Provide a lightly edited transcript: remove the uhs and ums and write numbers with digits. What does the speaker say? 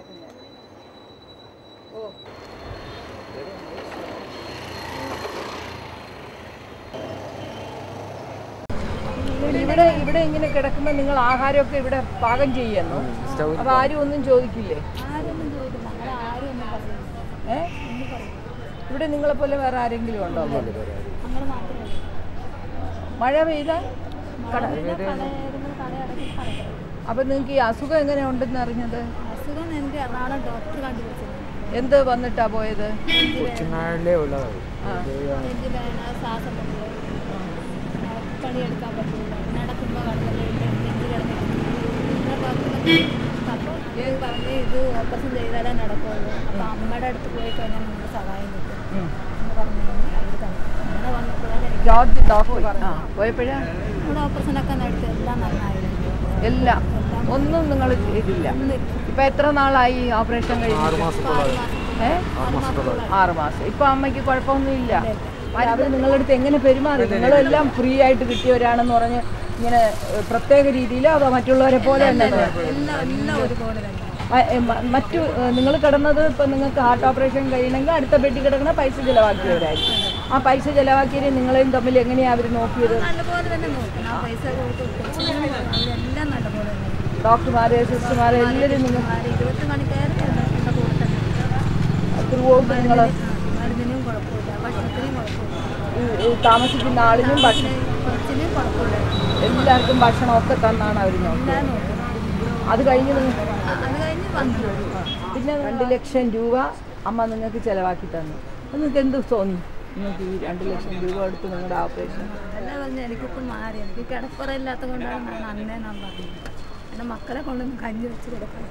കിടക്കുന്നത്. ഓ ഇവിടെ ഇങ്ങനെ കിടക്കുമ്പോൾ നിങ്ങൾ ആഹാരമൊക്കെ ഇവിടെ പാകം ചെയ്യുന്നു. അപ്പൊ ആരും ഒന്നും ചോദിക്കില്ലേ? ഇവിടെ നിങ്ങളെ പോലെ വേറെ ആരെങ്കിലും ഉണ്ടോ? മഴ പെയ്താൽ അപ്പൊ നിങ്ങൾക്ക് ഈ അസുഖം എങ്ങനെ ഉണ്ടെന്ന് അറിഞ്ഞത്? എന്ത് വന്നിട്ടാ പോയത്? പണിയെടുക്കാൻ പറ്റില്ല, നടക്കുമ്പോൾ അപ്പോൾ പറഞ്ഞ് ഇത് ഓപ്പറേഷൻ ചെയ്താലേ നടക്കുള്ളൂ. അപ്പോൾ അമ്മയുടെ അടുത്ത് പോയി കഴിഞ്ഞാൽ നമുക്ക് സഹായം കിട്ടും എന്ന് പറഞ്ഞു അവർ തന്നു. അങ്ങനെ വന്നപ്പോഴാണ് എനിക്ക് പോയപ്പോഴാണ് ഇവിടെ ഓപ്പറേഷനൊക്കെ നടത്തി എല്ലാം നന്നായിരുന്നു. എല്ലാം ഒന്നും നിങ്ങൾ ചെയ്തില്ല. ഇപ്പൊ എത്ര നാളായി ഓപ്പറേഷൻ കഴിഞ്ഞു? 6 മാസം. ഇപ്പൊ അമ്മയ്ക്ക് കുഴപ്പമൊന്നുമില്ല. അവർ നിങ്ങളുടെ അടുത്ത് എങ്ങനെ പെരുമാറി? നിങ്ങളെല്ലാം ഫ്രീ ആയിട്ട് കിട്ടിയവരാണെന്ന് പറഞ്ഞ് ഇങ്ങനെ പ്രത്യേക രീതിയിൽ അതോ മറ്റുള്ളവരെ പോലെ തന്നെ? മറ്റു നിങ്ങൾ കിടന്നത് ഇപ്പം നിങ്ങൾക്ക് ഹാർട്ട് ഓപ്പറേഷൻ കഴിയണമെങ്കിൽ അടുത്ത പെട്ടി കിടക്കണ പൈസ ചിലവാക്കിയവരായിരിക്കും. ആ പൈസ ചിലവാക്കിയത് നിങ്ങളെയും തമ്മിൽ എങ്ങനെയാണ് അവർ നോക്കിയത്? ഡോക്ടർമാരെ സിസ്റ്റർമാരെ എല്ലാവരും നിങ്ങൾ നിങ്ങൾ താമസിക്കുന്ന ആളിനും ഭക്ഷണം എല്ലാവർക്കും ഭക്ഷണമൊക്കെ തന്നാണ് അവർ നോക്കിയത്. അത് കഴിഞ്ഞ് പിന്നെ 2 ലക്ഷം രൂപ അമ്മ നിങ്ങൾക്ക് ചിലവാക്കി തന്നു. നിങ്ങൾക്ക് എന്ത് തോന്നി? നിങ്ങൾക്ക് ഈ 2 ലക്ഷം രൂപ എടുത്ത് നിങ്ങളുടെ ഓപ്പറേഷൻ? അല്ല പറഞ്ഞാൽ എനിക്കിപ്പോൾ മാറി. എനിക്ക് കിടപ്പുറയില്ലാത്ത കൊണ്ടാണ് ഞാൻ അന്നേ ഞാൻ പറഞ്ഞത്. എൻ്റെ മക്കളെ കൊണ്ടൊന്നും കഞ്ഞി വെച്ച് കിടക്കാൻ